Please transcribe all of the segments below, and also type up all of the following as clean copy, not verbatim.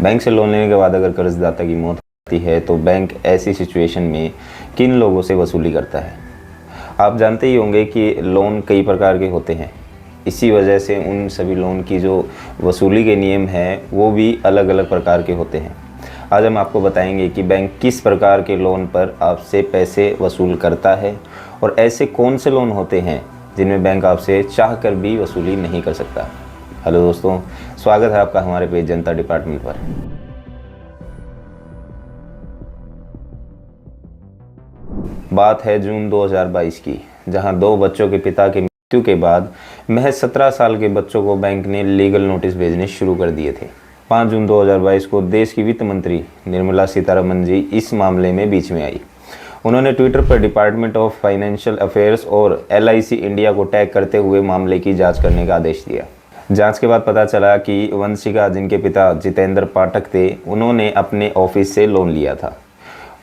Bank से loan लेने के बाद अगर कर्जदाता की मौत होती है तो बैंक ऐसी सिचुएशन में किन लोगों से वसूली करता है। आप जानते ही होंगे कि लोन कई प्रकार के होते हैं, इसी वजह से उन सभी लोन की जो वसूली के नियम हैं वो भी अलग अलग प्रकार के होते हैं। आज हम आपको बताएंगे कि बैंक किस प्रकार के लोन पर आपसे पैसे वसूल करता है और ऐसे कौन से लोन होते हैं जिनमें बैंक आपसे चाह कर भी वसूली नहीं कर सकता। हेलो दोस्तों, स्वागत है आपका हमारे पेज जनता डिपार्टमेंट पर। बात है जून 2022 की, जहां दो बच्चों के पिता की मृत्यु के बाद महज 17 साल के बच्चों को बैंक ने लीगल नोटिस भेजने शुरू कर दिए थे। 5 जून 2022 को देश की वित्त मंत्री निर्मला सीतारमण जी इस मामले में बीच में आई। उन्होंने ट्विटर पर डिपार्टमेंट ऑफ फाइनेंशियल अफेयर्स और LIC इंडिया को टैग करते हुए मामले की जांच करने का आदेश दिया। जांच के बाद पता चला कि वंशिका, जिनके पिता जितेंद्र पाठक थे, उन्होंने अपने ऑफिस से लोन लिया था।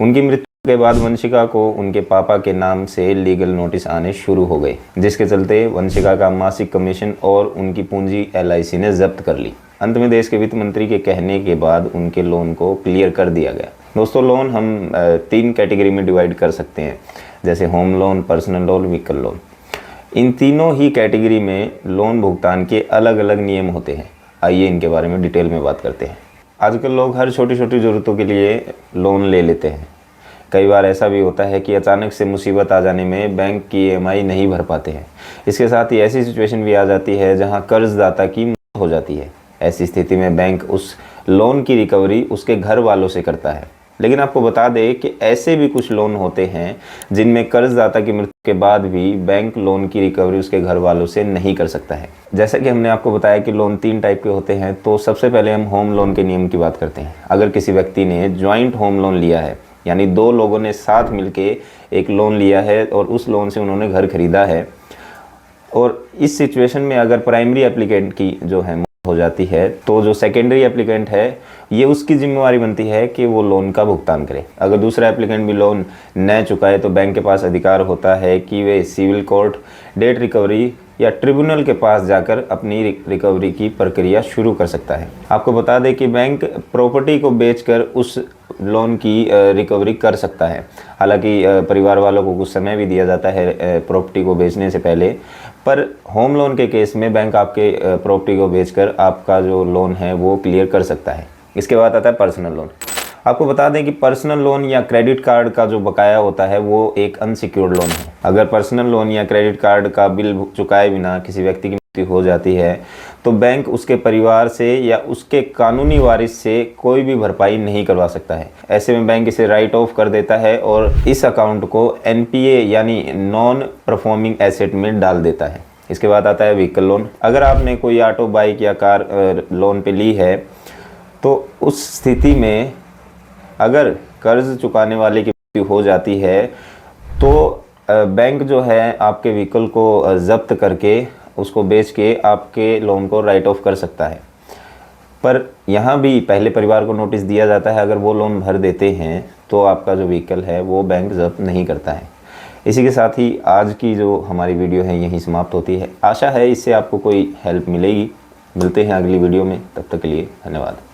उनकी मृत्यु के बाद वंशिका को उनके पापा के नाम से लीगल नोटिस आने शुरू हो गए, जिसके चलते वंशिका का मासिक कमीशन और उनकी पूंजी LIC ने जब्त कर ली। अंत में देश के वित्त मंत्री के कहने के बाद उनके लोन को क्लियर कर दिया गया। दोस्तों, लोन हम 3 कैटेगरी में डिवाइड कर सकते हैं, जैसे home loan, personal loan, vehicle loan. इन तीनों ही कैटेगरी में लोन भुगतान के अलग अलग नियम होते हैं। आइए इनके बारे में डिटेल में बात करते हैं। आजकल लोग हर छोटी छोटी ज़रूरतों के लिए लोन ले लेते हैं। कई बार ऐसा भी होता है कि अचानक से मुसीबत आ जाने में बैंक की EMI नहीं भर पाते हैं। इसके साथ ही ऐसी सिचुएशन भी आ जाती है जहां कर्जदाता की मौत हो जाती है। ऐसी स्थिति में बैंक उस लोन की रिकवरी उसके घर वालों से करता है। लेकिन आपको बता दें कि ऐसे भी कुछ लोन होते हैं जिनमें कर्जदाता की मृत्यु के बाद भी बैंक लोन की रिकवरी उसके घर वालों से नहीं कर सकता है। जैसा कि हमने आपको बताया कि लोन 3 टाइप के होते हैं, तो सबसे पहले हम होम लोन के नियम की बात करते हैं। अगर किसी व्यक्ति ने ज्वाइंट होम लोन लिया है, यानी 2 लोगों ने साथ मिलके एक लोन लिया है और उस लोन से उन्होंने घर खरीदा है, और इस सिचुएशन में अगर प्राइमरी एप्लीकेंट की जो है हो जाती है, तो जो सेकेंडरी एप्लीकेंट है ये उसकी जिम्मेवारी बनती है कि वो लोन का भुगतान करे। अगर दूसरा एप्लीकेंट भी लोन न चुकाए तो बैंक के पास अधिकार होता है कि वे सिविल कोर्ट, डेट रिकवरी या ट्रिब्यूनल के पास जाकर अपनी रिकवरी की प्रक्रिया शुरू कर सकता है। आपको बता दें कि बैंक प्रॉपर्टी को बेचकर उस लोन की रिकवरी कर सकता है। हालांकि परिवार वालों को कुछ समय भी दिया जाता है प्रॉपर्टी को बेचने से पहले, पर होम लोन के केस में बैंक आपके प्रॉपर्टी को बेचकर आपका जो लोन है वो क्लियर कर सकता है। इसके बाद आता है पर्सनल लोन। आपको बता दें कि पर्सनल लोन या क्रेडिट कार्ड का जो बकाया होता है वो एक अनसिक्योर्ड लोन है। अगर पर्सनल लोन या क्रेडिट कार्ड का बिल चुकाए बिना किसी व्यक्ति की मृत्यु हो जाती है तो बैंक उसके परिवार से या उसके कानूनी वारिस से कोई भी भरपाई नहीं करवा सकता है। ऐसे में बैंक इसे राइट ऑफ कर देता है और इस अकाउंट को NPA यानी नॉन परफॉर्मिंग एसेट में डाल देता है। इसके बाद आता है व्हीकल लोन। अगर आपने कोई ऑटो, बाइक या कार लोन पे ली है तो उस स्थिति में अगर कर्ज चुकाने वाले की मृत्यु हो जाती है तो बैंक जो है आपके व्हीकल को जब्त करके उसको बेच के आपके लोन को राइट ऑफ कर सकता है। पर यहाँ भी पहले परिवार को नोटिस दिया जाता है। अगर वो लोन भर देते हैं तो आपका जो व्हीकल है वो बैंक जब्त नहीं करता है। इसी के साथ ही आज की जो हमारी वीडियो है यहीं समाप्त होती है। आशा है इससे आपको कोई हेल्प मिलेगी। मिलते हैं अगली वीडियो में, तब तक के लिए धन्यवाद।